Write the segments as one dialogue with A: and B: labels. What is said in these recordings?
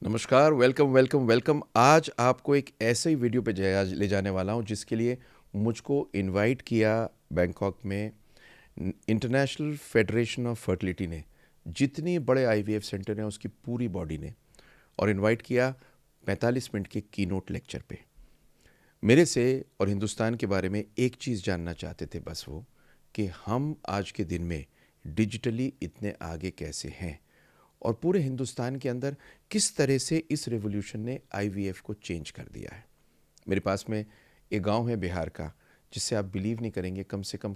A: नमस्कार, welcome welcome welcome. आज आपको एक ऐसे ही वीडियो पे ले जाने वाला हूँ जिसके लिए मुझको इनवाइट किया बैंकॉक में इंटरनेशनल फेडरेशन ऑफ फर्टिलिटी ने। जितनी बड़े आईवीएफ सेंटर हैं उसकी पूरी बॉडी ने, और इनवाइट किया 45 मिनट के कीनोट लेक्चर पे। मेरे से और हिंदुस्तान के बारे में एक चीज़ जानना चाहते थे, बस वो कि हम आज के दिन में डिजिटली इतने आगे कैसे हैं और पूरे हिंदुस्तान के अंदर किस तरह से इस रेवोल्यूशन ने आईवीएफ को चेंज कर दिया है। मेरे पास में एक गांव है बिहार का, जिससे आप बिलीव नहीं करेंगे, कम से कम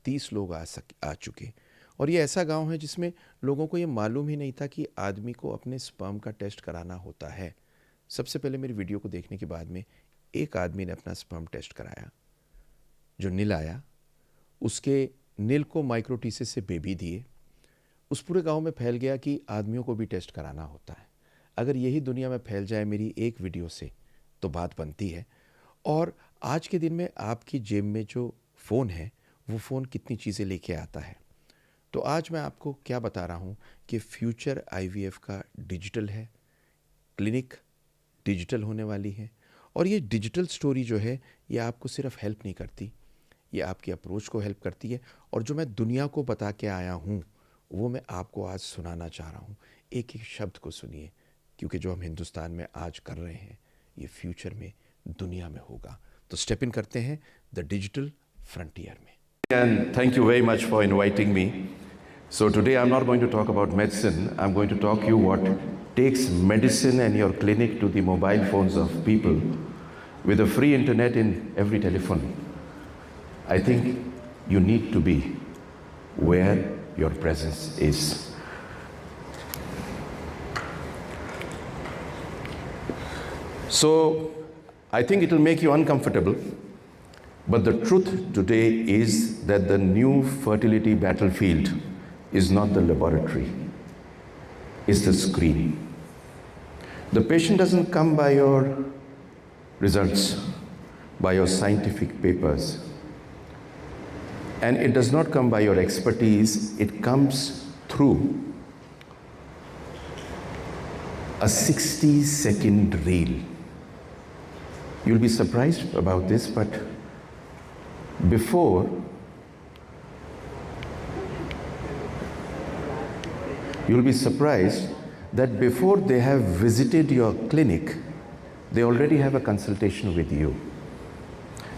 A: 30 लोग आ चुके। और ये ऐसा गांव है जिसमें लोगों को ये मालूम ही नहीं था कि आदमी को अपने स्पर्म का टेस्ट कराना होता है। सबसे पहले मेरी वीडियो को देखने के बाद में एक आदमी ने अपना स्पर्म टेस्ट कराया। जो नील आया, उसके नील को माइक्रोटीसिस से बेबी दिए। उस पूरे गांव में फैल गया कि आदमियों को भी टेस्ट कराना होता है। अगर यही दुनिया में फैल जाए मेरी एक वीडियो से तो बात बनती है। और आज के दिन में आपकी जेब में जो फ़ोन है वो फ़ोन कितनी चीज़ें लेके आता है। तो आज मैं आपको क्या बता रहा हूँ कि फ्यूचर आईवीएफ का डिजिटल है, क्लिनिक डिजिटल होने वाली है। और ये डिजिटल स्टोरी जो है ये आपको सिर्फ हेल्प नहीं करती, ये आपकी अप्रोच को हेल्प करती है। और जो मैं दुनिया को बता के आया हूँ वो मैं आपको आज सुनाना चाह रहा हूँ। एक एक शब्द को सुनिए, क्योंकि जो हम हिंदुस्तान में आज कर रहे हैं ये फ्यूचर में दुनिया में होगा। तो स्टेप इन करते हैं द डिजिटल फ्रंटियर में।
B: And thank you very much for inviting me. So today I'm not going to talk about medicine. I'm going to talk you what takes medicine and your clinic to the mobile phones of people with a free internet in every telephone. I think you need to be where your presence is. So I think it will make you uncomfortable, but the truth today is that the new fertility battlefield is not the laboratory, it's the screen. The patient doesn't come by your results, by your scientific papers, and it does not come by your expertise. It comes through a 60-second reel. You'll be surprised about this, but you'll be surprised that before they have visited your clinic, they already have a consultation with you.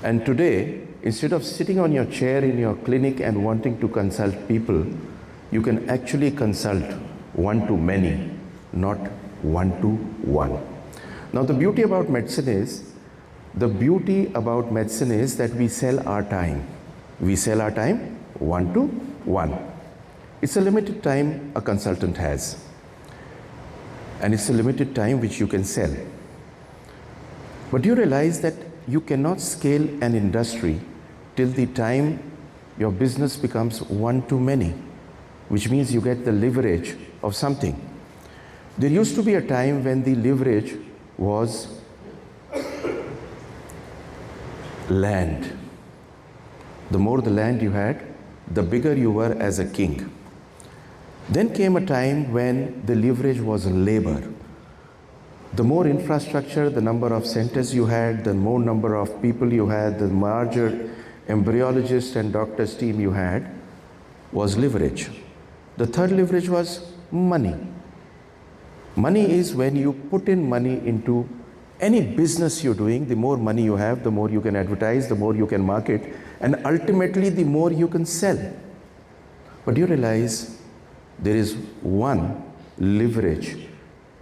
B: And today, instead of sitting on your chair in your clinic and wanting to consult people, you can actually consult one to many, not one to one. Now the beauty about medicine is that we sell our time. We sell our time one to one. It's a limited time a consultant has, and it's a limited time which you can sell. But you realize that you cannot scale an industry till the time your business becomes one to many, which means you get the leverage of something. There used to be a time when the leverage was land. The more the land you had, the bigger you were as a king. Then came a time when the leverage was labor. The more infrastructure, the number of centers you had, the more number of people you had, the larger embryologist and doctor's team you had was leverage. The third leverage was money. Money is when you put in money into any business you're doing. The more money you have, the more you can advertise, the more you can market, and ultimately the more you can sell. But you realize there is one leverage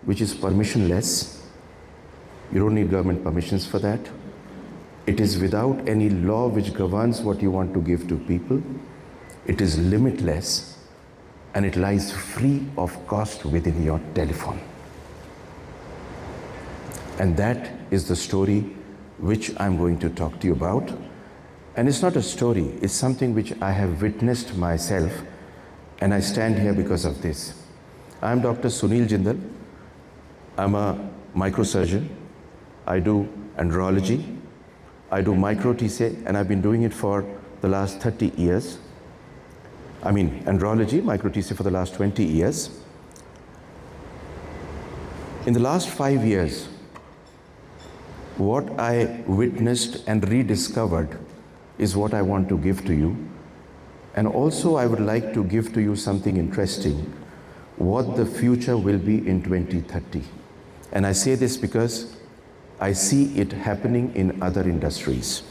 B: which is permissionless. You don't need government permissions for that. It is without any law which governs what you want to give to people. It is limitless, and it lies free of cost within your telephone. And that is the story which I'm going to talk to you about. And it's not a story, it's something which I have witnessed myself, and I stand here because of this. I'm Dr. Sunil Jindal. I'm a microsurgeon. I do andrology. I do micro-TC, and I've been doing it for the last 30 years. I mean, andrology, micro-TC for the last 20 years. In the last 5 years, what I witnessed and rediscovered is what I want to give to you. And also I would like to give to you something interesting, what the future will be in 2030. And I say this because I see it happening in other industries.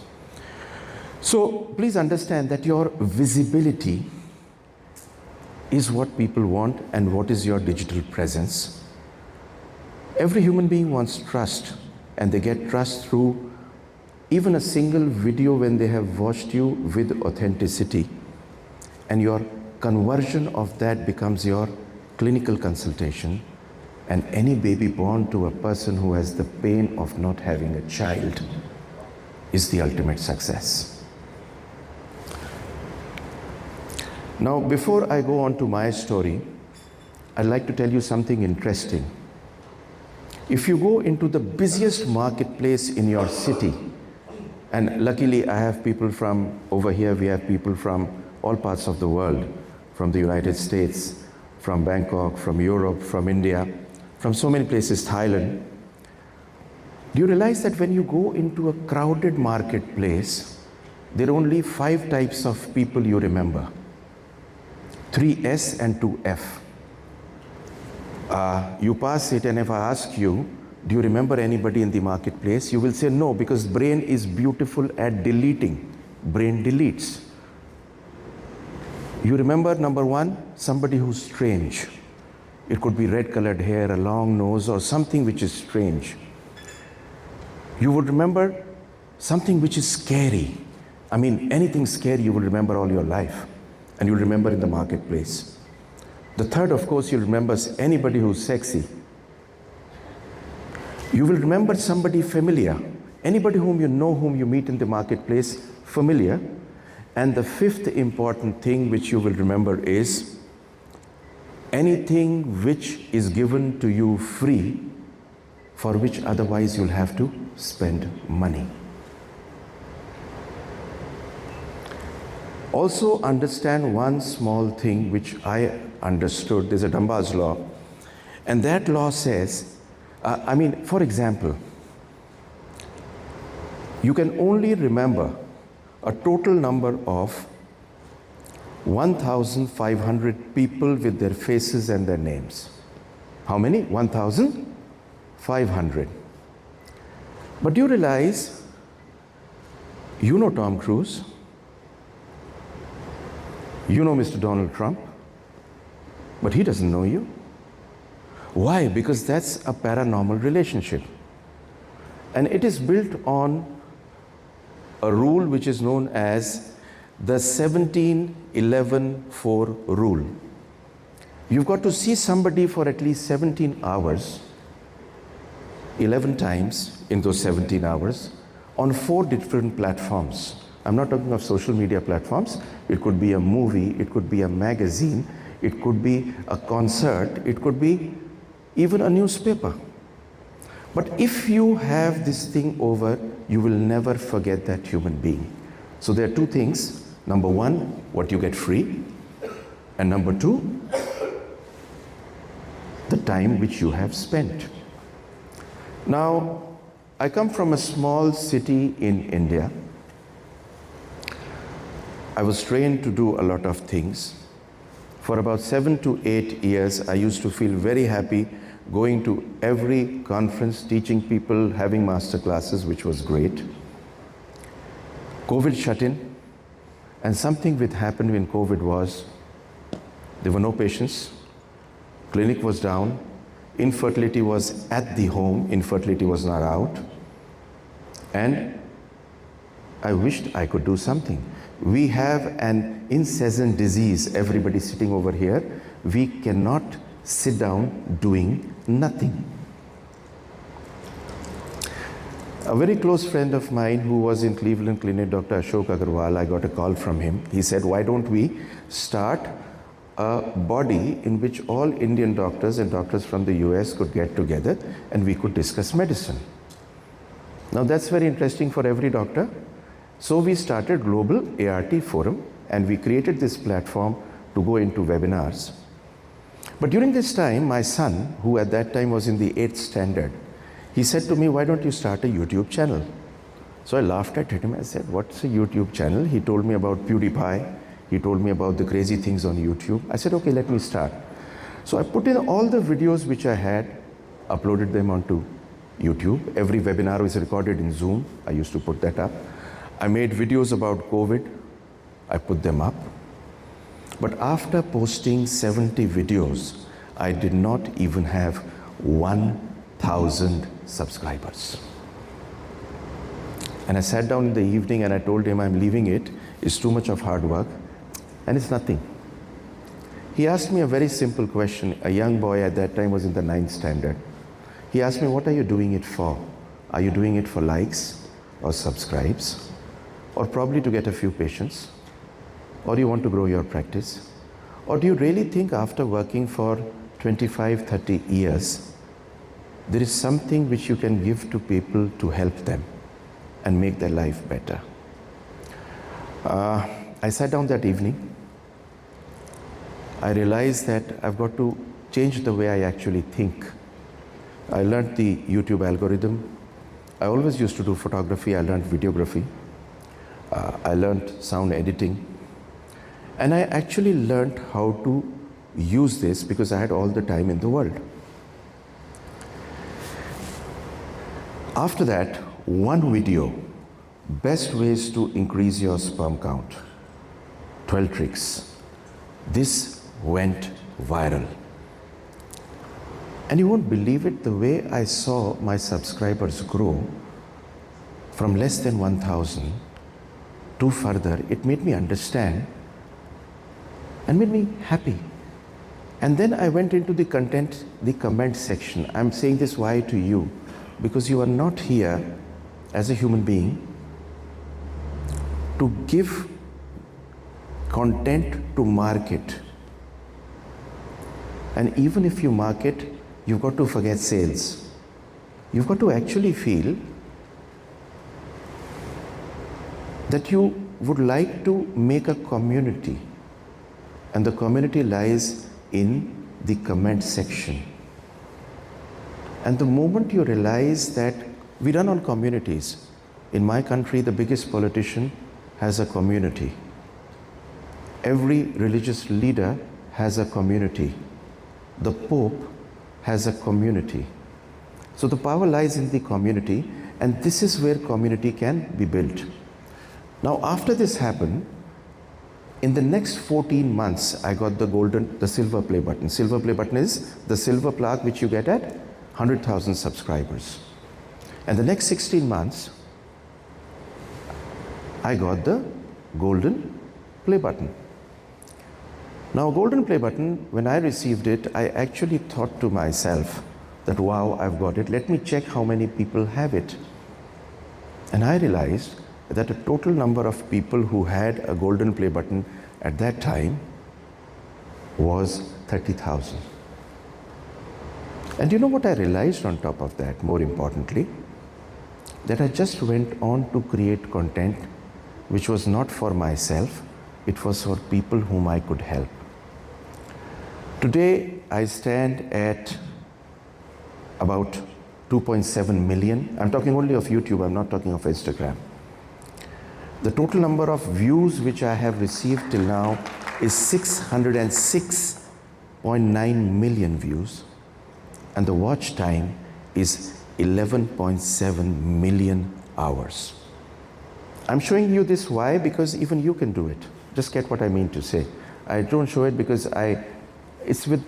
B: So please understand that your visibility is what people want and what is your digital presence. Every human being wants trust, and they get trust through even a single video when they have watched you with authenticity, and your conversion of that becomes your clinical consultation. And any baby born to a person who has the pain of not having a child is the ultimate success. Now, before I go on to my story, I'd like to tell you something interesting. If you go into the busiest marketplace in your city, and luckily I have people from over here, we have people from all parts of the world, from the United States, from Bangkok, from Europe, from India, from so many places, Thailand. Do you realize that when you go into a crowded marketplace, there are only 5 types of people you remember? 3S and 2F. You pass it, and if I ask you, do you remember anybody in the marketplace? You will say no, because brain is beautiful at deleting. Brain deletes. You remember number 1, somebody who's strange. It could be red-colored hair, a long nose, or something which is strange. You would remember something which is scary. I mean, anything scary you will remember all your life, and you'll remember in the marketplace. The third, of course, you'll remember anybody who's sexy. You will remember somebody familiar, anybody whom you know, whom you meet in the marketplace, familiar. And the 5th important thing which you will remember is anything which is given to you free, for which otherwise you'll have to spend money. Also understand one small thing which I understood. There's a Dunbar's law, and that law says, for example, you can only remember a total number of 1,500 people with their faces and their names. How many? 1,500. But do you realize, you know Tom Cruise, you know Mr. Donald Trump, but he doesn't know you. Why? Because that's a paranormal relationship. And it is built on a rule which is known as the 17-11-4 rule. You've got to see somebody for at least 17 hours, 11 times in those 17 hours, on 4 different platforms. I'm not talking of social media platforms. It could be a movie, it could be a magazine, it could be a concert, it could be even a newspaper. But if you have this thing over, you will never forget that human being. So there are 2 things. Number 1, what you get free. And number 2, the time which you have spent. Now, I come from a small city in India. I was trained to do a lot of things. For about 7 to 8 years, I used to feel very happy going to every conference, teaching people, having master classes, which was great. COVID shut in, and something which happened when COVID was, there were no patients, clinic was down, infertility was at the home, infertility was not out, and I wished I could do something. We have an incessant disease, everybody sitting over here. We cannot sit down doing nothing. A very close friend of mine who was in Cleveland Clinic, Dr. Ashok Agarwal, I got a call from him. He said, why don't we start a body in which all Indian doctors and doctors from the US could get together and we could discuss medicine. Now that's very interesting for every doctor. So we started Global ART Forum, and we created this platform to go into webinars. But during this time, my son, who at that time was in the 8th standard, he said to me, why don't you start a YouTube channel? So I laughed at him. I said, what's a YouTube channel? He told me about PewDiePie. He told me about the crazy things on YouTube. I said, okay, let me start. So I put in all the videos which I had, uploaded them onto YouTube. Every webinar was recorded in Zoom. I used to put that up. I made videos about COVID. I put them up. But after posting 70 videos, I did not even have 1,000 subscribers. And I sat down in the evening and I told him, I'm leaving it. It's too much of hard work and it's nothing. He asked me a very simple question. A young boy at that time was in the 9th standard. He asked me, what are you doing it for? Are you doing it for likes or subscribes? Or probably to get a few patients? Or do you want to grow your practice? Or do you really think after working for 25, 30 years, there is something which you can give to people to help them and make their life better? I sat down that evening. I realized that I've got to change the way I actually think. I learned the YouTube algorithm. I always used to do photography. I learned videography. I learned sound editing. And I actually learned how to use this because I had all the time in the world. After that, one video, best ways to increase your sperm count, 12 tricks. This went viral. And you won't believe it, the way I saw my subscribers grow from less than 1,000 to further, it made me understand and made me happy. And then I went into the content, the comment section. I'm saying this why to you? Because you are not here as a human being to give content to market. And even if you market, you've got to forget sales. You've got to actually feel that you would like to make a community. And the community lies in the comment section. And the moment you realize that we run on communities, in my country, the biggest politician has a community. Every religious leader has a community. The Pope has a community. So the power lies in the community, and this is where community can be built. Now, after this happened, in the next 14 months, I got the silver play button. Silver play button is the silver plaque which you get at 100,000 subscribers. And the next 16 months, I got the golden play button. Now, golden play button, when I received it, I actually thought to myself that, wow, I've got it. Let me check how many people have it. And I realized that a total number of people who had a golden play button at that time was 30,000. And you know what I realized on top of that, more importantly? That I just went on to create content which was not for myself, it was for people whom I could help. Today, I stand at about 2.7 million. I'm talking only of YouTube, I'm not talking of Instagram. The total number of views which I have received till now is 606.9 million views, and the watch time is 11.7 million hours. I'm showing you this why? Because even you can do it. Just get what I mean to say. I don't show it because it's with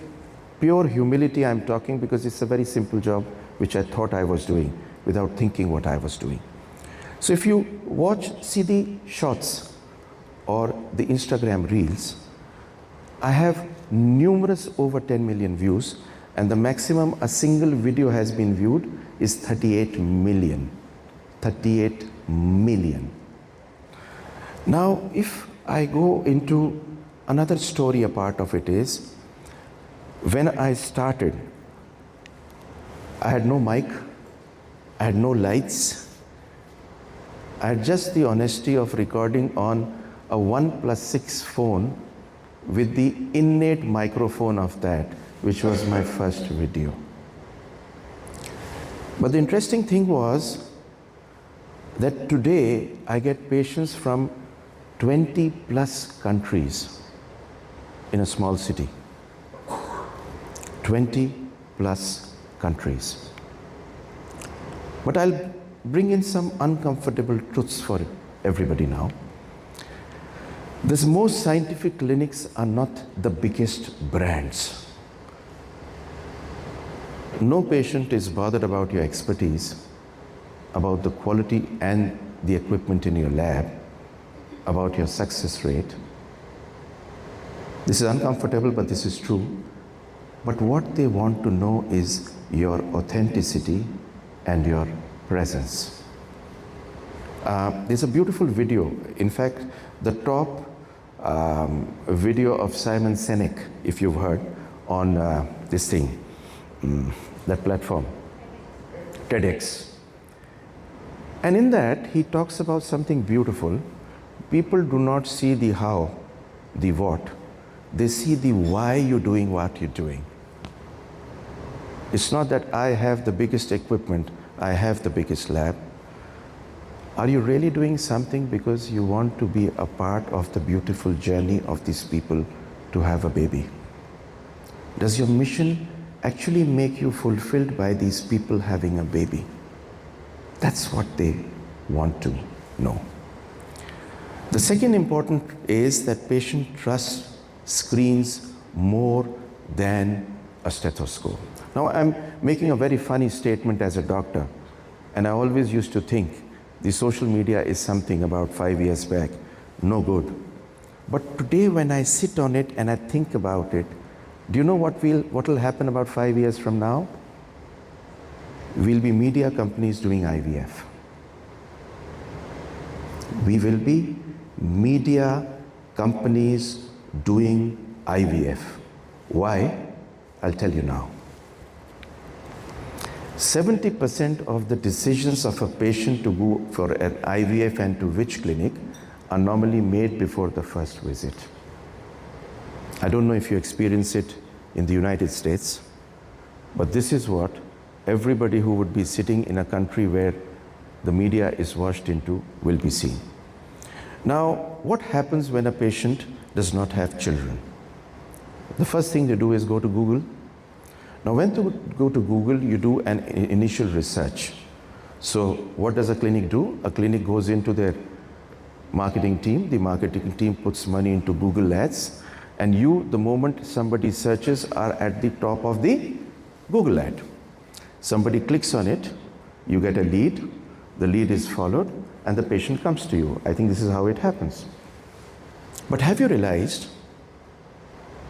B: pure humility I'm talking, because it's a very simple job which I thought I was doing without thinking what I was doing. So if you see the shots or the Instagram reels, I have numerous over 10 million views, and the maximum a single video has been viewed is 38 million. 38 million. Now, if I go into another story, a part of it is, when I started, I had no mic, I had no lights, I had just the honesty of recording on a 1+6 phone with the innate microphone of that, which was my first video. But the interesting thing was that today I get patients from 20 plus countries in a small city. 20 plus countries. But I'll bring in some uncomfortable truths for everybody now. The most scientific clinics are not the biggest brands. No patient is bothered about your expertise, about the quality and the equipment in your lab, about your success rate. This is uncomfortable, but this is true. But what they want to know is your authenticity and your presence. There's a beautiful video. In fact, the top video of Simon Sinek, if you've heard, on this thing, that platform, TEDx. And in that, he talks about something beautiful. People do not see the how, the what. They see the why you're doing what you're doing. It's not that I have the biggest equipment, I have the biggest lab. Are you really doing something because you want to be a part of the beautiful journey of these people to have a baby? Does your mission actually make you fulfilled by these people having a baby? That's what they want to know. The second important is that patient trust screens more than a stethoscope. Now I'm making a very funny statement as a doctor, and I always used to think the social media is something about 5 years back, no good. But today when I sit on it and I think about it, do you know what will happen about 5 years from now? We'll be media companies doing IVF. We will be media companies doing IVF. Why? I'll tell you now. 70% of the decisions of a patient to go for an IVF and to which clinic are normally made before the first visit. I don't know if you experience it in the United States, but this is what everybody who would be sitting in a country where the media is washed into will be seeing. Now, what happens when a patient does not have children? The first thing they do is go to Google. Now, when you go to Google, you do an initial research. So what does a clinic do? A clinic goes into their marketing team. The marketing team puts money into Google Ads. And you, the moment somebody searches, are at the top of the Google ad. Somebody clicks on it, you get a lead, the lead is followed, and the patient comes to you. I think this is how it happens. But have you realized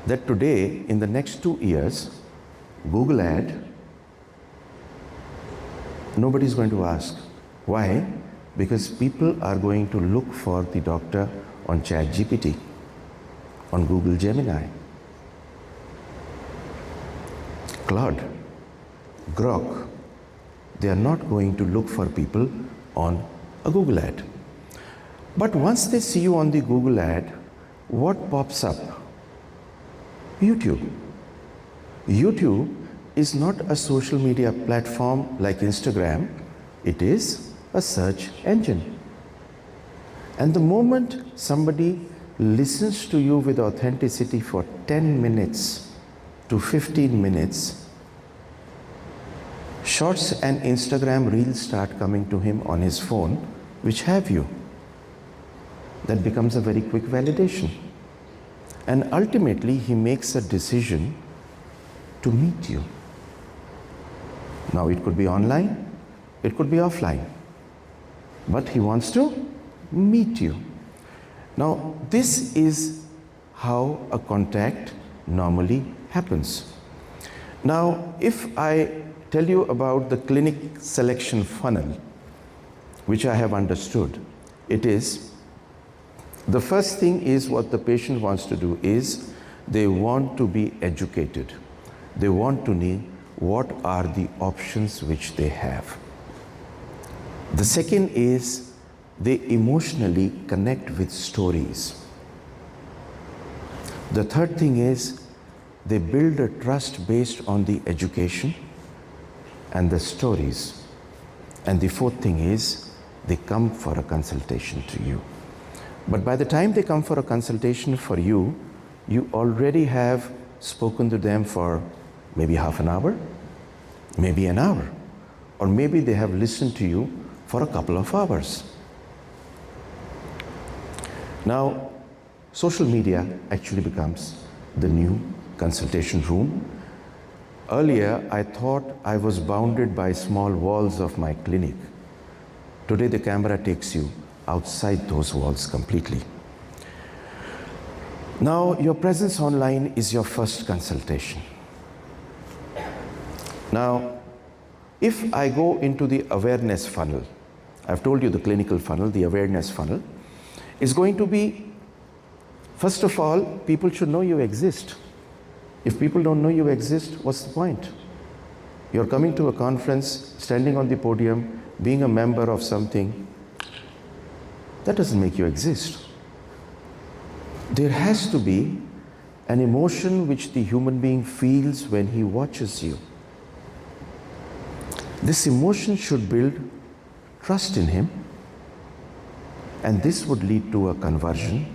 B: that today, in the next 2 years, Google ad, nobody's going to ask. Why? Because people are going to look for the doctor on ChatGPT, on Google Gemini, Claude, Grok. They are not going to look for people on a Google ad. But once they see you on the Google ad, what pops up? YouTube. YouTube is not a social media platform like Instagram. It is a search engine. And the moment somebody listens to you with authenticity for 10 minutes to 15 minutes, Shorts and Instagram Reels start coming to him on his phone, which have you. That becomes a very quick validation. And ultimately, he makes a decision to meet you. Now, it could be online, it could be offline, but he wants to meet you. Now, this is how a contact normally happens. Now, if I tell you about the clinic selection funnel, which I have understood, it is, the first thing is what the patient wants to do is they want to be educated. They want to know what are the options which they have. The second is they emotionally connect with stories. The third thing is they build a trust based on the education and the stories. And the fourth thing is, they come for a consultation to you. But by the time they come for a consultation for you, you already have spoken to them for maybe half an hour, maybe an hour, or maybe they have listened to you for a couple of hours. Now, social media actually becomes the new consultation room. Earlier, I thought I was bounded by small walls of my clinic. Today, the camera takes you outside those walls completely. Now, your presence online is your first consultation. Now, if I go into the awareness funnel, I've told you the clinical funnel, the awareness funnel, is going to be, first of all, people should know you exist. If people don't know you exist, what's the point? You're coming to a conference, standing on the podium, being a member of something, that doesn't make you exist. There has to be an emotion which the human being feels when he watches you. This emotion should build trust in him, and this would lead to a conversion,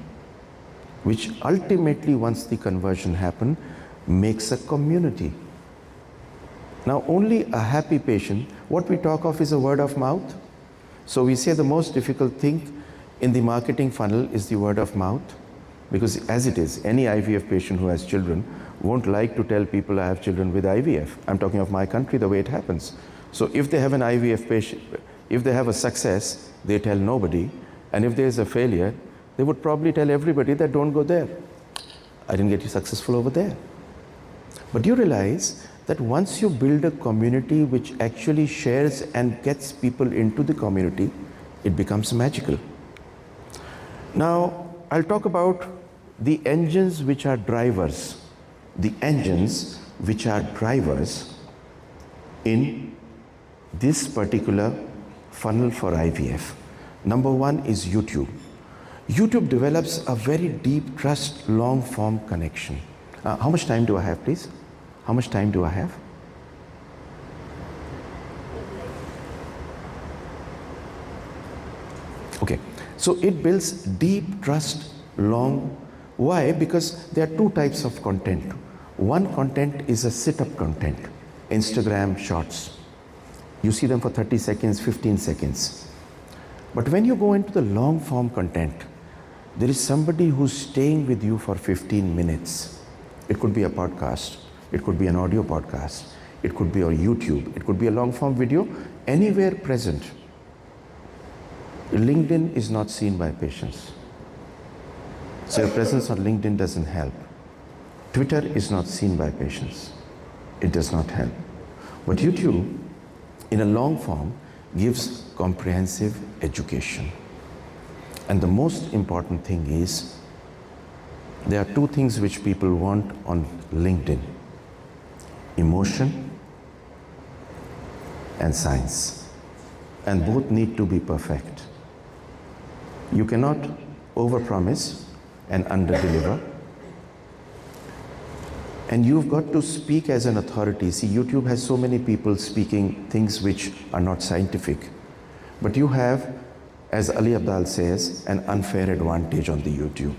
B: which ultimately, once the conversion happens, makes a community. Now, only a happy patient, what we talk of is a word of mouth. So we say the most difficult thing in the marketing funnel is the word of mouth, because as it is, any IVF patient who has children won't like to tell people I have children with IVF. I'm talking of my country, the way it happens. So if they have an IVF patient, if they have a success, they tell nobody, and if there is a failure, they would probably tell everybody that don't go there. I didn't get you successful over there. But you realize that once you build a community which actually shares and gets people into the community, it becomes magical. Now, I'll talk about the engines which are drivers. The engines which are drivers in this particular funnel for IVF. Number one is YouTube. YouTube develops a very deep trust, long form connection. How much time do I have, please? How much time do I have? Okay, so it builds deep trust, long. Why? Because there are two types of content. One content is a sit-up content, Instagram shorts. You see them for 30 seconds, 15 seconds. But when you go into the long form content, there is somebody who's staying with you for 15 minutes. It could be a podcast, it could be an audio podcast, it could be on YouTube, it could be a long form video, anywhere present. LinkedIn is not seen by patients. So your presence on LinkedIn doesn't help. Twitter is not seen by patients. It does not help. But YouTube, in a long form, gives comprehensive education. And the most important thing is, there are two things which people want on LinkedIn: emotion and science. And both need to be perfect. You cannot overpromise and underdeliver. And you've got to speak as an authority. See, YouTube has so many people speaking things which are not scientific. But you have, as Ali Abdal says, an unfair advantage on the YouTube.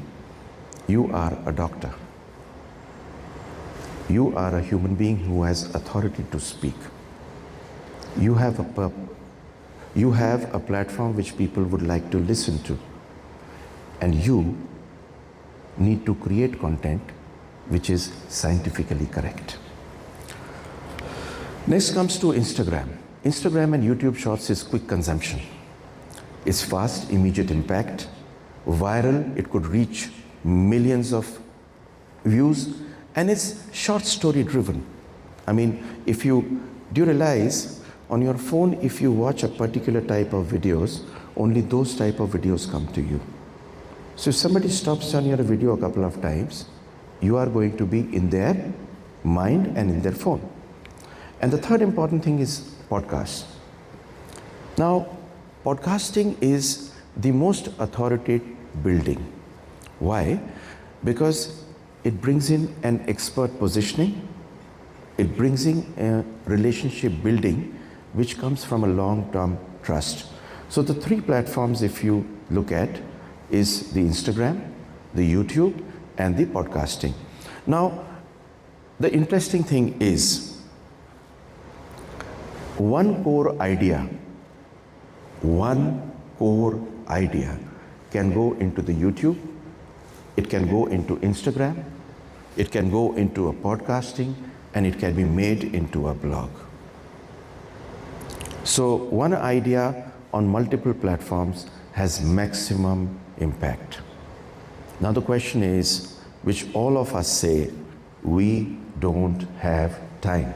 B: You are a doctor. You are a human being who has authority to speak. You have a platform which people would like to listen to. And you need to create content which is scientifically correct. Next comes to Instagram. Instagram and YouTube Shorts is quick consumption. It's fast, immediate impact, viral, it could reach millions of views, and it's short story driven. I mean, do you realize on your phone, if you watch a particular type of videos, only those type of videos come to you. So if somebody stops on your video a couple of times, you are going to be in their mind and in their phone. And the third important thing is podcasts. Now, podcasting is the most authoritative building. Why? Because it brings in an expert positioning, it brings in a relationship building which comes from a long-term trust. So the three platforms, if you look at, is the Instagram, the YouTube, and the podcasting. Now, the interesting thing is, one core idea can go into the YouTube, it can go into Instagram, it can go into a podcasting, and it can be made into a blog. So one idea on multiple platforms has maximum impact. Now the question is, which all of us say, we don't have time.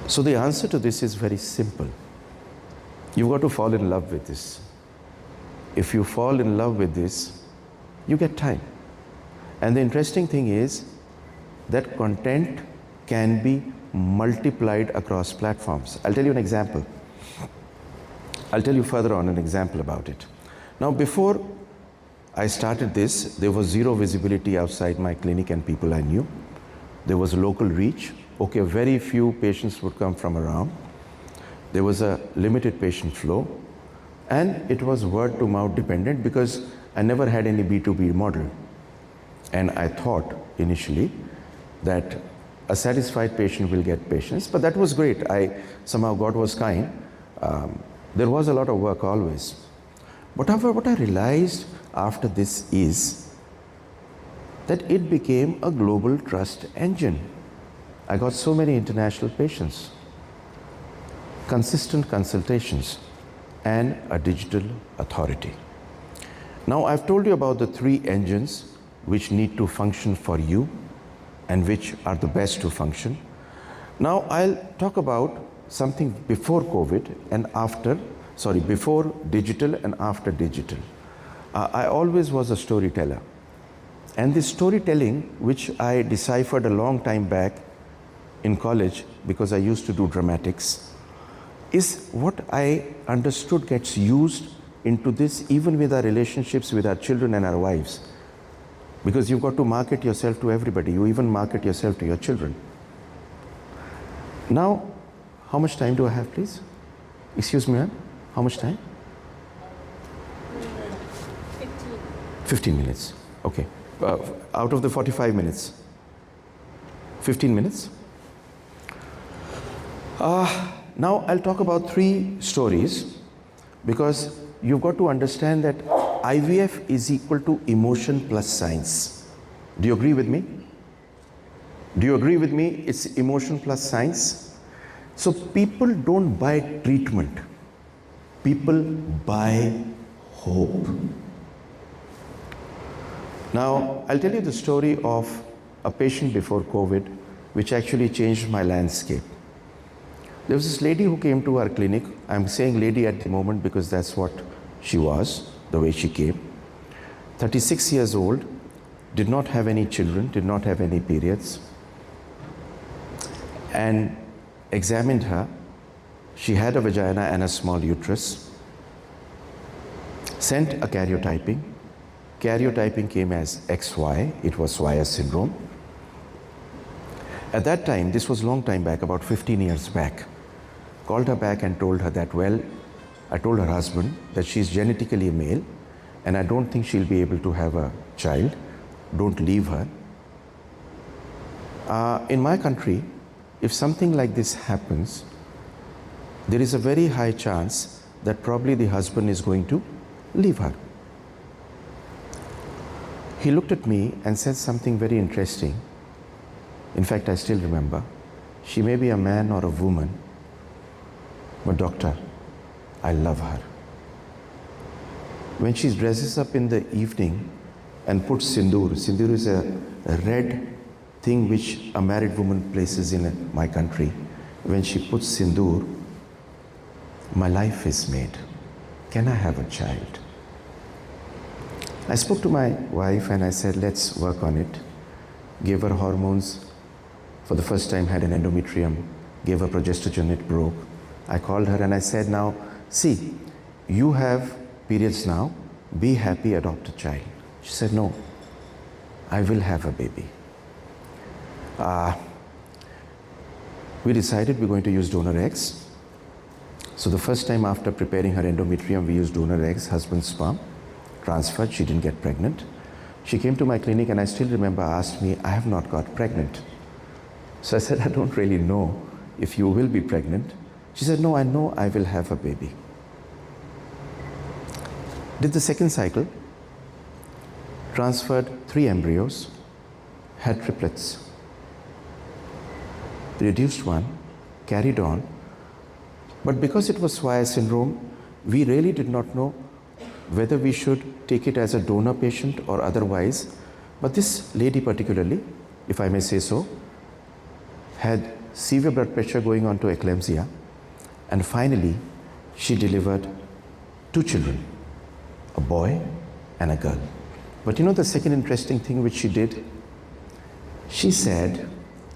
B: So the answer to this is very simple. You've got to fall in love with this. If you fall in love with this, you get time. And the interesting thing is that content can be multiplied across platforms. I'll tell you an example. I'll tell you further on an example about it. Now, before I started this, there was zero visibility outside my clinic and people I knew. There was local reach. Okay, very few patients would come from around. There was a limited patient flow, and it was word to mouth dependent because I never had any B2B model. And I thought initially that a satisfied patient will get patients, but that was great. Somehow God was kind. There was a lot of work always. But what I realized after this is that it became a global trust engine. I got so many international patients, consistent consultations, and a digital authority. Now, I've told you about the three engines which need to function for you and which are the best to function. Now, I'll talk about something before COVID and after, before digital and after digital. I always was a storyteller. And this storytelling, which I deciphered a long time back in college because I used to do dramatics, is what I understood gets used into this even with our relationships with our children and our wives. Because you've got to market yourself to everybody. You even market yourself to your children. Now, how much time do I have, please? Excuse me, ma'am? How much time? 15 minutes. Okay. Out of the 45 minutes. 15 minutes? Now I'll talk about three stories because you've got to understand that IVF is equal to emotion plus science. Do you agree with me? Do you agree with me? It's emotion plus science. So people don't buy treatment. People buy hope. Now, I'll tell you the story of a patient before COVID, which actually changed my landscape. There was this lady who came to our clinic. I'm saying lady at the moment because that's what she was, the way she came. 36 years old, did not have any children, did not have any periods. And examined her. She had a vagina and a small uterus. Sent a karyotyping. Karyotyping came as XY. It was Swyer syndrome. At that time, this was a long time back, about 15 years back, called her back and told her that, well, I told her husband that she's genetically a male and I don't think she'll be able to have a child. Don't leave her. In my country, if something like this happens, there is a very high chance that probably the husband is going to leave her. He looked at me and said something very interesting. In fact, I still remember. She may be a man or a woman, but doctor, I love her. When she dresses up in the evening and puts sindoor, sindoor is a red thing which a married woman places in my country. When she puts sindoor, my life is made. Can I have a child? I spoke to my wife and I said, let's work on it. Gave her hormones. For the first time had an endometrium. Gave her progestogen, it broke. I called her and I said, now, see, you have periods now. Be happy, adopt a child. She said, no. I will have a baby. We decided we're going to use donor eggs. So the first time after preparing her endometrium, we used donor eggs, husband's sperm, transferred, she didn't get pregnant. She came to my clinic and I still remember asked me, I have not got pregnant. So I said, I don't really know if you will be pregnant. She said, no, I know I will have a baby. Did the second cycle, transferred 3 embryos, had triplets. Reduced one, carried on. But because it was Swire syndrome, we really did not know whether we should take it as a donor patient or otherwise. But this lady particularly, if I may say so, had severe blood pressure going on to eclampsia, and finally she delivered 2 children, a boy and a girl. But you know the second interesting thing which she did? She said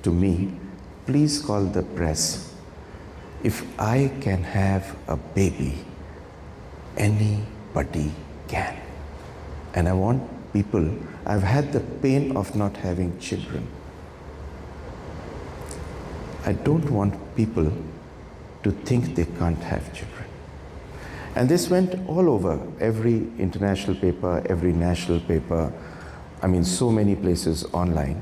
B: to me, please call the press. If I can have a baby, anybody can. And I want people, I've had the pain of not having children. I don't want people to think they can't have children. And this went all over, every international paper, every national paper, I mean so many places online.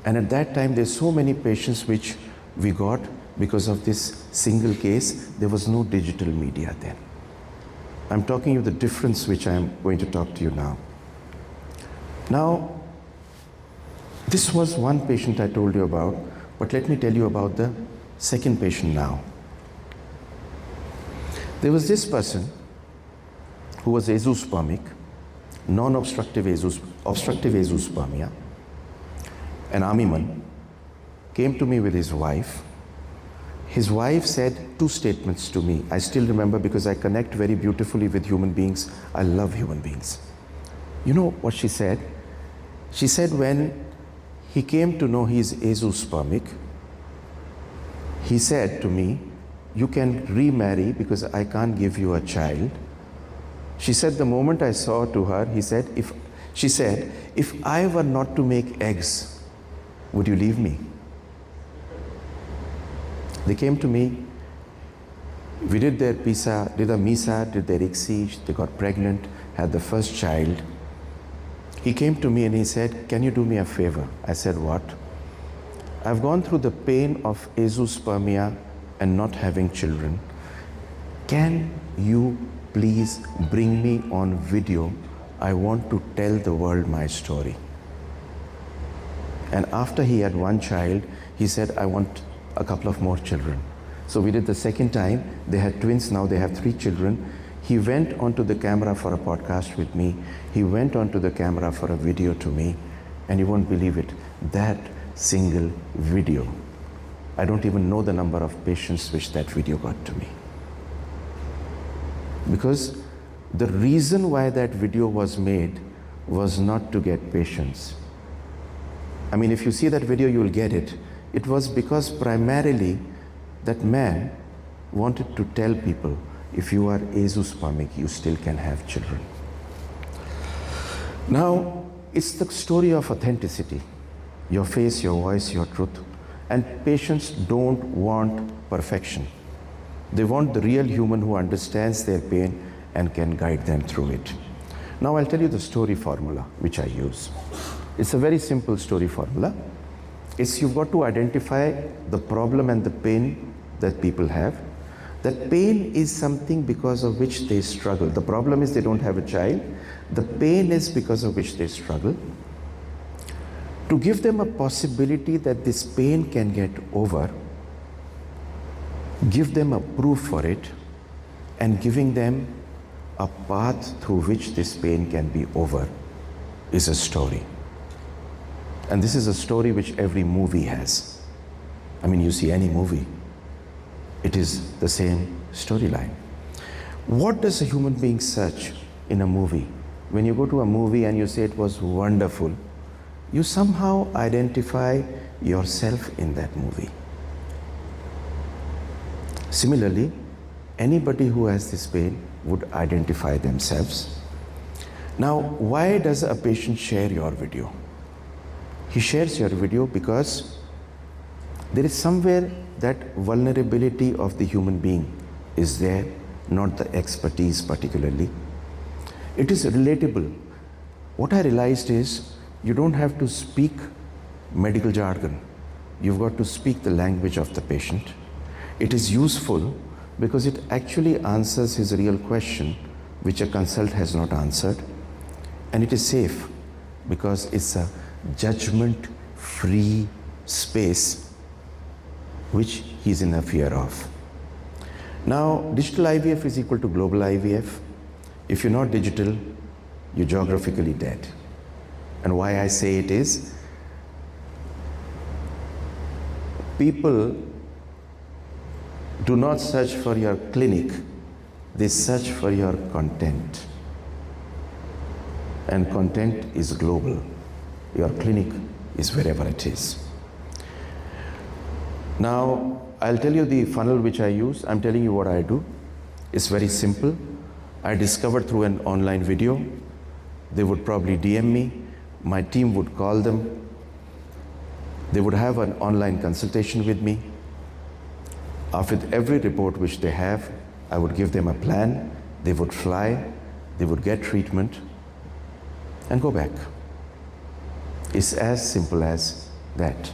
B: And at that time there's so many patients which we got because of this single case. There was no digital media then. I'm talking you the difference which I'm going to talk to you now. Now, this was one patient I told you about, but let me tell you about the second patient now. There was this person who was azoospermic, non-obstructive obstructive azoospermia, an army man, came to me with his wife. His wife said 2 statements to me. I still remember because I connect very beautifully with human beings. I love human beings. You know what she said? She said when he came to know he's azoospermic, he said to me, you can remarry because I can't give you a child. She said the moment I saw to her, she said, if I were not to make eggs, would you leave me? They came to me, we did their PISA, did a MISA, did their ICSI, they got pregnant, had the first child. He came to me and he said, can you do me a favor? I said, what? I've gone through the pain of azoospermia and not having children. Can you please bring me on video? I want to tell the world my story. And after he had 1 child, he said, I want a couple of more children. So we did the second time. They had twins, now they have 3 children. He went onto the camera for a podcast with me. He went onto the camera for a video to me. And you won't believe it, that single video, I don't even know the number of patients which that video got to me. Because the reason why that video was made was not to get patients. I mean, if you see that video, you will get it. It was because primarily that man wanted to tell people, if you are azoospermic, you still can have children. Now, it's the story of authenticity. Your face, your voice, your truth. And patients don't want perfection. They want the real human who understands their pain and can guide them through it. Now I'll tell you the story formula which I use. It's a very simple story formula. It's you've got to identify the problem and the pain that people have. That pain is something because of which they struggle. The problem is they don't have a child. The pain is because of which they struggle. To give them a possibility that this pain can get over, give them a proof for it, and giving them a path through which this pain can be over is a story. And this is a story which every movie has. I mean, you see any movie, it is the same storyline. What does a human being search in a movie? When you go to a movie and you say it was wonderful, you somehow identify yourself in that movie. Similarly, anybody who has this pain would identify themselves. Now, why does a patient share your video? He shares your video because there is somewhere that vulnerability of the human being is there, not the expertise particularly. It is relatable. What I realized is you don't have to speak medical jargon. You've got to speak the language of the patient. It is useful because it actually answers his real question, which a consult has not answered. And it is safe because it's a judgment-free space which he's in a fear of. Now, digital IVF is equal to global IVF. If you're not digital, you're geographically dead. And why I say it is, people do not search for your clinic, they search for your content. And content is global. Your clinic is wherever it is. Now, I'll tell you the funnel which I use. I'm telling you what I do. It's very simple. I discovered through an online video. They would probably DM me. My team would call them. They would have an online consultation with me. After every report which they have, I would give them a plan. They would fly. They would get treatment and go back. It's as simple as that.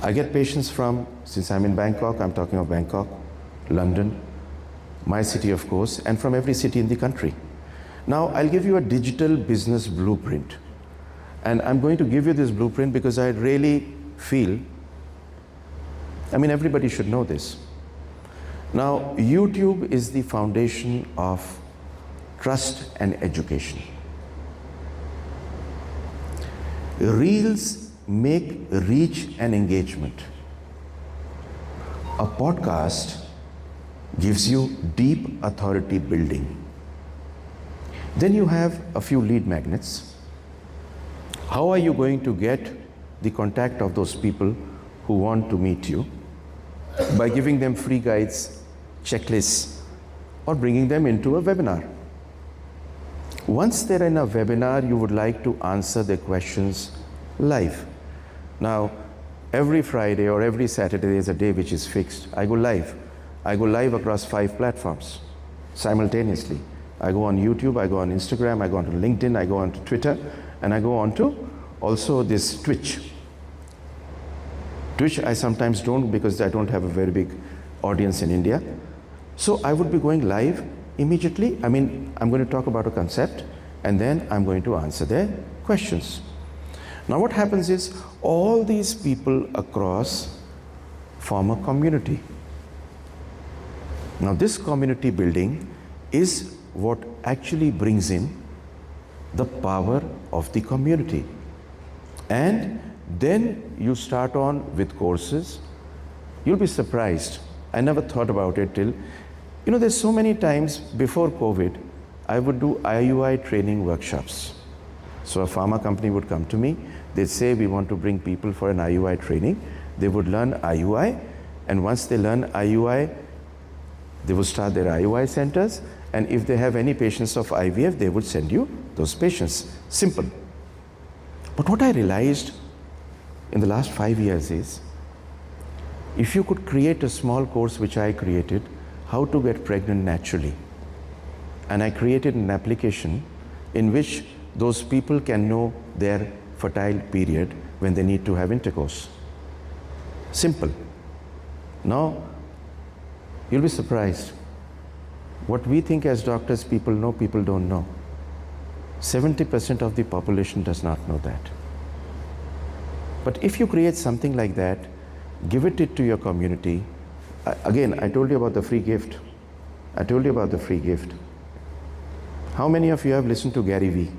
B: I get patients from, since I'm in Bangkok, I'm talking of Bangkok, London, my city of course, and from every city in the country. Now I'll give you a digital business blueprint. And I'm going to give you this blueprint because I really feel, everybody should know this. Now, YouTube is the foundation of trust and education. Reels make reach and engagement. A podcast gives you deep authority building. Then you have a few lead magnets. How are you going to get the contact of those people who want to meet you? By giving them free guides, checklists, or bringing them into a webinar. Once they're in a webinar, you would like to answer their questions live. Now, every Friday or every Saturday is a day which is fixed. I go live. I go live across 5 platforms simultaneously. I go on YouTube, I go on Instagram, I go onto LinkedIn, I go onto Twitter, and I go onto also this Twitch. Twitch I sometimes don't because I don't have a very big audience in India. So I would be going live immediately. I'm going to talk about a concept and then I'm going to answer their questions. Now what happens is all these people across form a community. Now this community building is what actually brings in the power of the community. And then you start on with courses. You'll be surprised. I never thought about it till, there's so many times before COVID, I would do IUI training workshops. So a pharma company would come to me, they'd say we want to bring people for an IUI training. They would learn IUI, and once they learn IUI, they would start their IUI centers, and if they have any patients of IVF, they would send you those patients. Simple. But what I realized in the last 5 years is, if you could create a small course which I created, how to get pregnant naturally. And I created an application in which those people can know their fertile period when they need to have intercourse. Simple. Now, you'll be surprised. What we think as doctors people know, people don't know. 70% of the population does not know that. But if you create something like that, give it to your community. Again, I told you about the free gift. How many of you have listened to Gary Vee?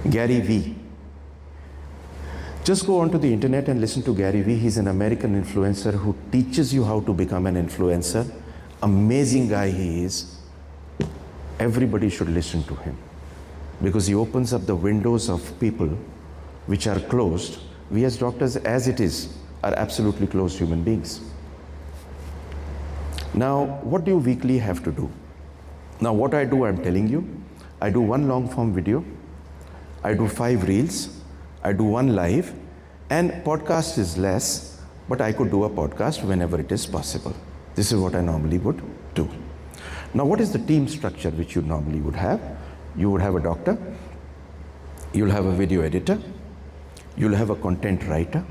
B: Gary Vee. Just go onto the internet and listen to Gary Vee. He's an American influencer who teaches you how to become an influencer. Amazing guy he is. Everybody should listen to him because he opens up the windows of people which are closed. We as doctors, as it is, are absolutely closed human beings. Now, what do you weekly have to do? Now, what I do, I'm telling you. I do one long form video. I do 5 reels, I do 1 live, and podcast is less, but I could do a podcast whenever it is possible. This is what I normally would do. Now, what is the team structure which you normally would have? You would have a doctor, you'll have a video editor, you'll have a content writer,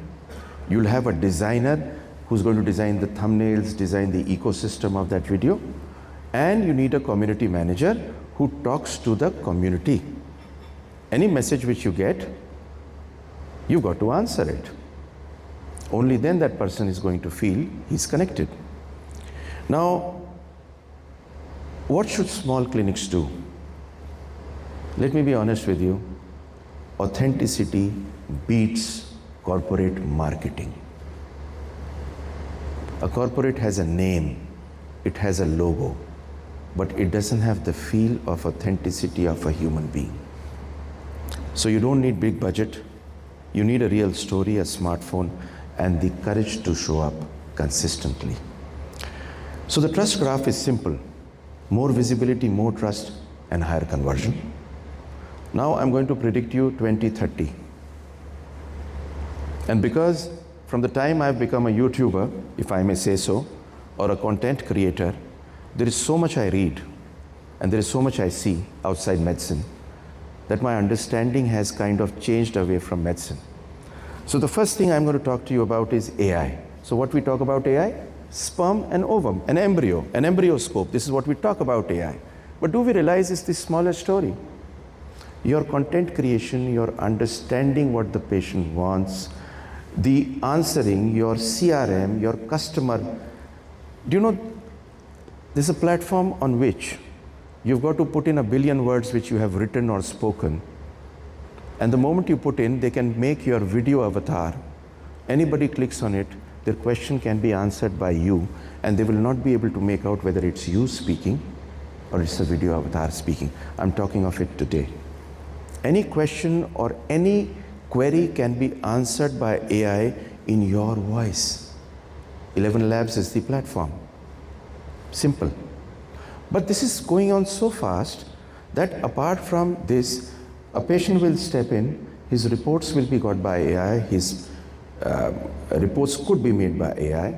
B: you'll have a designer who's going to design the thumbnails, design the ecosystem of that video, and you need a community manager who talks to the community. Any message which you get, you've got to answer it. Only then that person is going to feel he's connected. Now, what should small clinics do? Let me be honest with you. Authenticity beats corporate marketing. A corporate has a name, it has a logo, but it doesn't have the feel of authenticity of a human being. So you don't need big budget, you need a real story, a smartphone, and the courage to show up consistently. So the trust graph is simple. More visibility, more trust, and higher conversion. Now I'm going to predict you 2030. And because from the time I've become a YouTuber, if I may say so, or a content creator, there is so much I read and there is so much I see outside medicine that my understanding has kind of changed away from medicine. So the first thing I'm going to talk to you about is AI. So what we talk about AI? Sperm and ovum, an embryo, an embryoscope. This is what we talk about AI. But do we realize it's the smaller story? Your content creation, your understanding what the patient wants, the answering, your CRM, your customer. Do you know, there's a platform on which you've got to put in 1 billion words which you have written or spoken. And the moment you put in, they can make your video avatar. Anybody clicks on it, their question can be answered by you, and they will not be able to make out whether it's you speaking or it's a video avatar speaking. I'm talking of it today. Any question or any query can be answered by AI in your voice. 11 Labs is the platform. Simple. But this is going on so fast that apart from this, a patient will step in, his reports will be got by AI, his reports could be made by AI.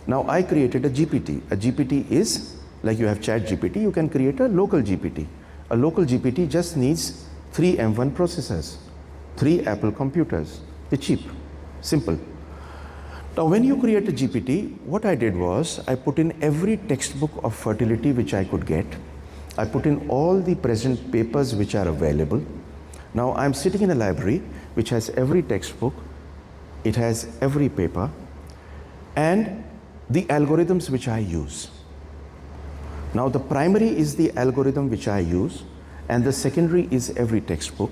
B: Now I created a GPT. A GPT is, like you have Chat GPT, you can create a local GPT. A local GPT just needs 3 M1 processors, 3 Apple computers. They're cheap, simple. Now when you create a GPT, what I did was, I put in every textbook of fertility which I could get. I put in all the present papers which are available. Now I'm sitting in a library which has every textbook, it has every paper, and the algorithms which I use. Now the primary is the algorithm which I use, and the secondary is every textbook.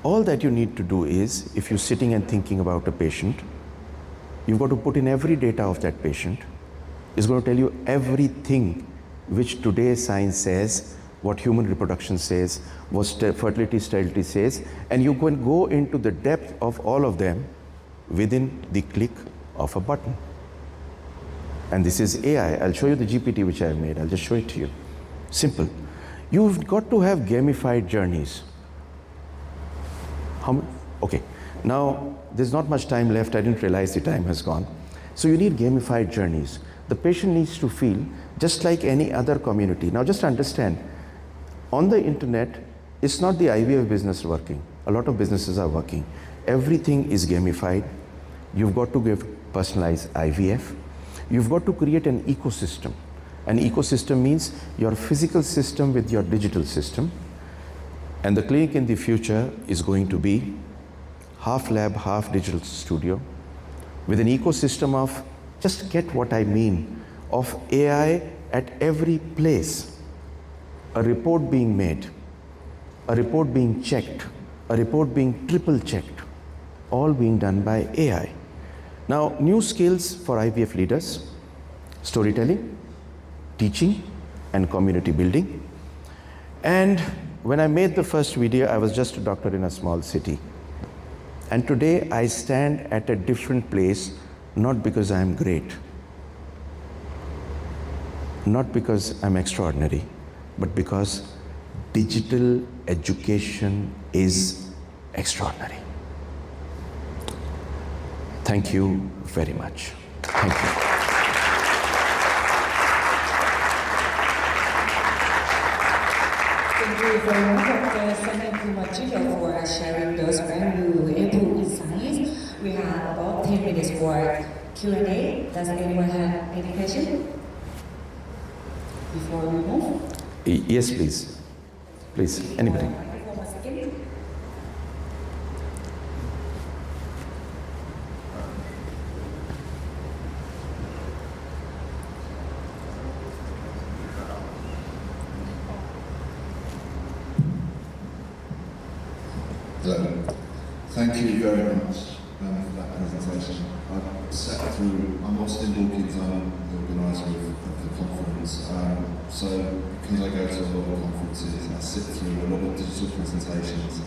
B: All that you need to do is, if you're sitting and thinking about a patient, you've got to put in every data of that patient. It's going to tell you everything which today's science says, what human reproduction says, what fertility, sterility says, and you can go into the depth of all of them within the click of a button. And this is AI. I'll show you the GPT which I've made. I'll just show it to you. Simple. You've got to have gamified journeys. Okay, now there's not much time left. I didn't realize the time has gone. So you need gamified journeys. The patient needs to feel just like any other community. Now just understand, on the internet, it's not the IVF business working. A lot of businesses are working. Everything is gamified. You've got to give personalized IVF. You've got to create an ecosystem. An ecosystem means your physical system with your digital system. And the clinic in the future is going to be half lab, half digital studio, with an ecosystem of, just get what I mean, of AI at every place. A report being made, a report being checked, a report being triple checked, all being done by AI. Now, new skills for IVF leaders: storytelling, teaching, and community building. And when I made the first video, I was just a doctor in a small city. And today I stand at a different place, not because I'm great, not because I'm extraordinary, but because digital education is extraordinary. Thank you very much. Thank you.
C: Thank you very much, Dr. Sanam for sharing those valuable insights. We have about 10 minutes for Q&A. Does anyone have any question before we move?
B: Yes, please. Please, anybody.
D: Hello. Thank you very much for that presentation. I've sat through, I'm Austin Hawkins, I'm the organiser of the conference. So because I go to a lot of conferences, I sit through a lot of digital presentations,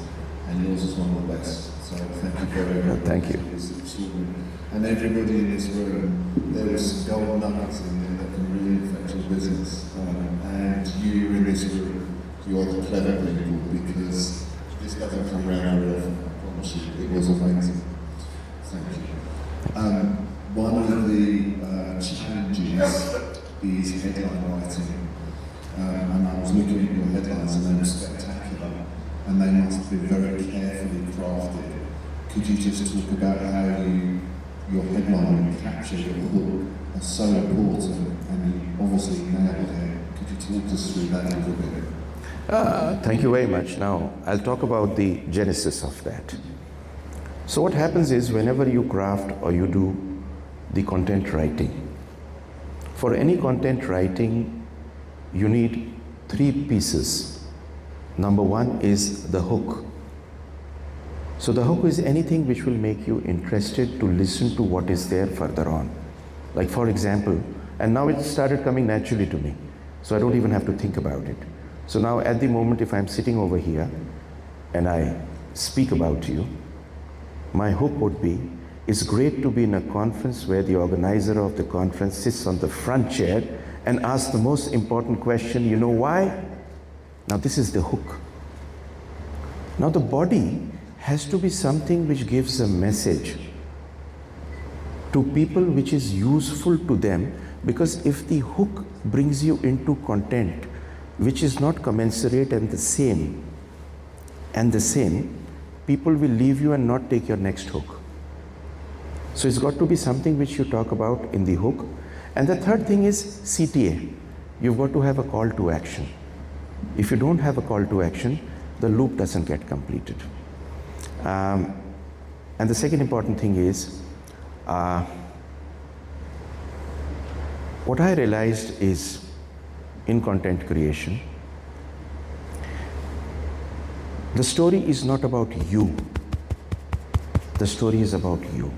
D: and yours is one of the best. So thank you very much.
B: Thank you.
D: It's extraordinary. And everybody in this room, there was some gold nuggets in there that can really affect your business. And you in this room, you are the clever people, because this doesn't come around very often, I promise you. It was amazing. Thank you. One of the challenges is headline writing. And I was looking at your headlines, and they were spectacular, and they must be very carefully crafted. Could you just talk about how your headline capture, your hook, are so important, and you obviously nailed it. Could you talk us through that a little bit?
B: Thank you very much. Now, I'll talk about the genesis of that. So what happens is, whenever you craft or you do the content writing, for any content writing, you need three pieces. Number one is the hook. So the hook is anything which will make you interested to listen to what is there further on. Like, for example, and now it started coming naturally to me, so I don't even have to think about it. So now at the moment, if I'm sitting over here and I speak about you, my hook would be, it's great to be in a conference where the organizer of the conference sits on the front chair and asks the most important question, you know why? Now this is the hook. Now the body has to be something which gives a message to people which is useful to them, because if the hook brings you into content which is not commensurate and the same, people will leave you and not take your next hook. So it's got to be something which you talk about in the hook. And the third thing is CTA. You've got to have a call to action. If you don't have a call to action, the loop doesn't get completed. And the second important thing is, what I realized is, in content creation, the story is not about you. The story is about you.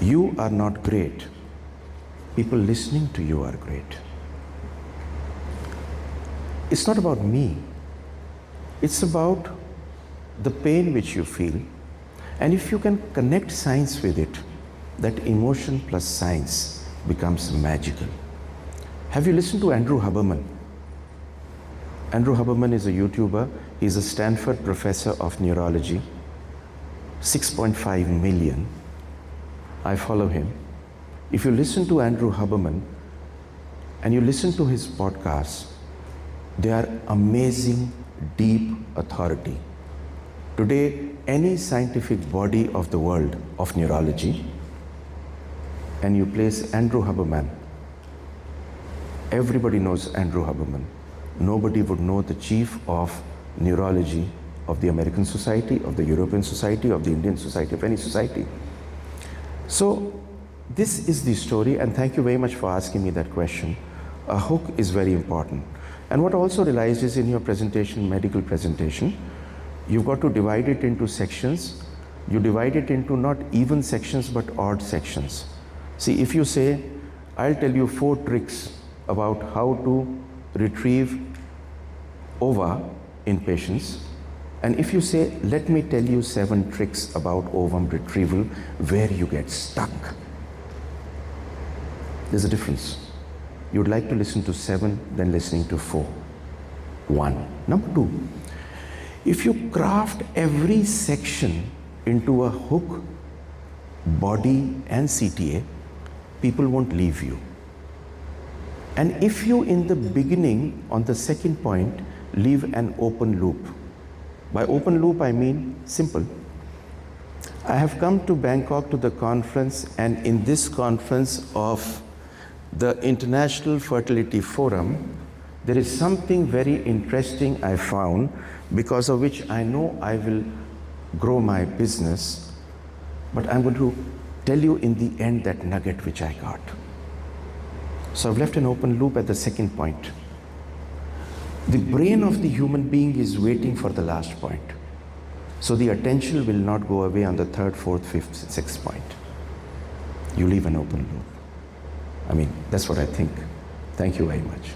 B: You are not great. People listening to you are great. It's not about me. It's about the pain which you feel. And if you can connect science with it, that emotion plus science becomes magical. Have you listened to Andrew Huberman? Andrew Huberman is a YouTuber. He's a Stanford professor of neurology. 6.5 million. I follow him. If you listen to Andrew Huberman and you listen to his podcasts, they are amazing, deep authority. Today, any scientific body of the world of neurology, and you place Andrew Huberman, everybody knows Andrew Huberman. Nobody would know the chief of neurology of the American Society, of the European Society, of the Indian Society, of any society. So this is the story, and thank you very much for asking me that question. A hook is very important. And what I also realized is, in your presentation, medical presentation, you've got to divide it into sections. You divide it into not even sections but odd sections. See, if you say, I'll tell you 4 tricks about how to retrieve ova in patients, and if you say, let me tell you 7 tricks about ovum retrieval, where you get stuck. There's a difference. You'd like to listen to 7 than listening to 4. 1. Number 2, If you craft every section into a hook, body and CTA, people won't leave you. And if you in the beginning, on the second point, leave an open loop. By open loop I mean simple. I have come to Bangkok to the conference, and in this conference of the International Fertility Forum, there is something very interesting I found, because of which I know I will grow my business, but I'm going to tell you in the end that nugget which I got. So I've left an open loop at the second point. The brain of the human being is waiting for the last point. So the attention will not go away on the third, fourth, fifth, sixth point. You leave an open loop. I mean, that's what I think. Thank you very much.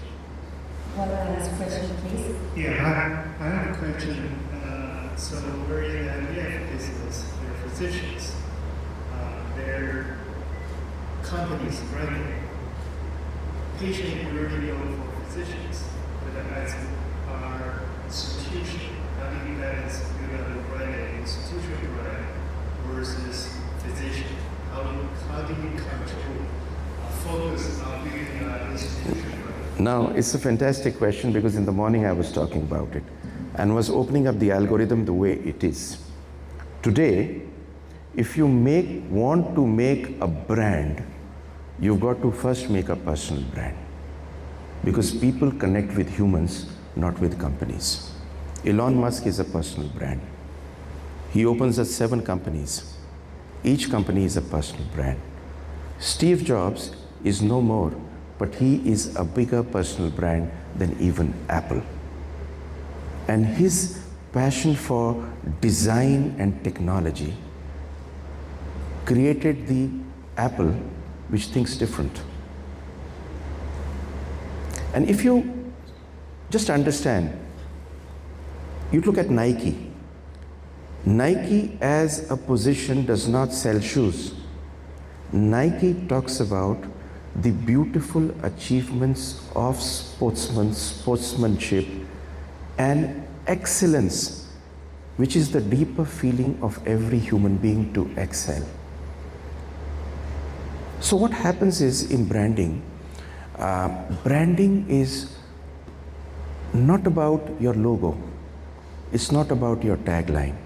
C: One last question, please.
E: Yeah, I have a question. So we're in the IVF business. They're physicians. They're companies running. Patient really go for physicians, but as our institution, how do you guys run an institution run versus physician? How do you control focus on being an institution run?
B: Now, it's a fantastic question, because in the morning I was talking about it and was opening up the algorithm the way it is. Today, if you want to make a brand, you've got to first make a personal brand, because people connect with humans, not with companies. Elon Musk is a personal brand. He opens up 7 companies. Each company is a personal brand. Steve Jobs is no more, but he is a bigger personal brand than even Apple. And his passion for design and technology created the Apple, which thinks different. And if you just understand, you look at Nike. Nike as a position does not sell shoes. Nike talks about the beautiful achievements of sportsmanship and excellence, which is the deeper feeling of every human being to excel. So what happens is, in branding, branding is not about your logo. It's not about your tagline.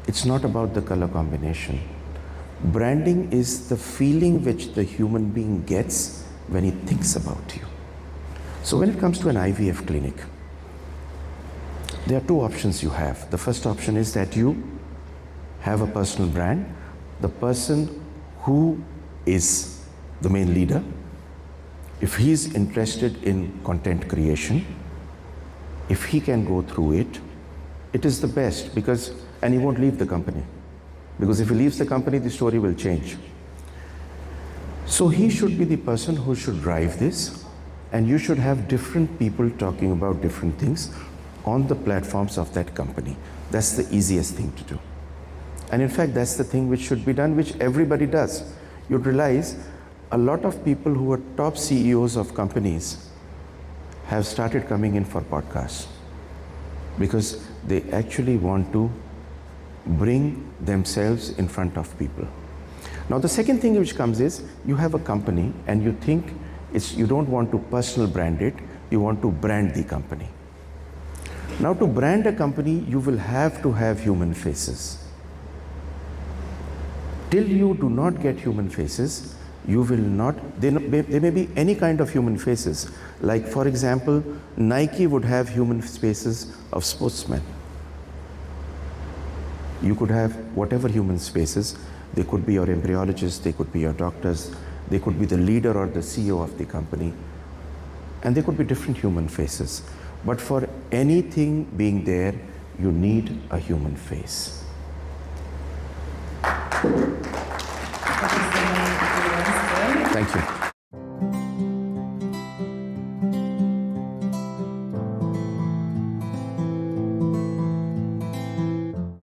B: It's not about the color combination. Branding is the feeling which the human being gets when he thinks about you. So when it comes to an IVF clinic, there are 2 options you have. The first option is that you have a personal brand. The person who is the main leader, if he's interested in content creation, if he can go through it, it is the best, and he won't leave the company. Because if he leaves the company, the story will change. So he should be the person who should drive this, and you should have different people talking about different things on the platforms of that company. That's the easiest thing to do. And in fact, that's the thing which should be done, which everybody does. You'd realize a lot of people who are top CEOs of companies have started coming in for podcasts, because they actually want to bring themselves in front of people. Now, the second thing which comes is, you have a company and you think you don't want to personal brand it, you want to brand the company. Now, to brand a company, you will have to have human faces. Till you do not get human faces, you will not, there may be any kind of human faces. Like, for example, Nike would have human faces of sportsmen. You could have whatever human spaces. They could be your embryologists, they could be your doctors, they could be the leader or the CEO of the company, and they could be different human faces. But for anything being there, you need a human face. Thank you.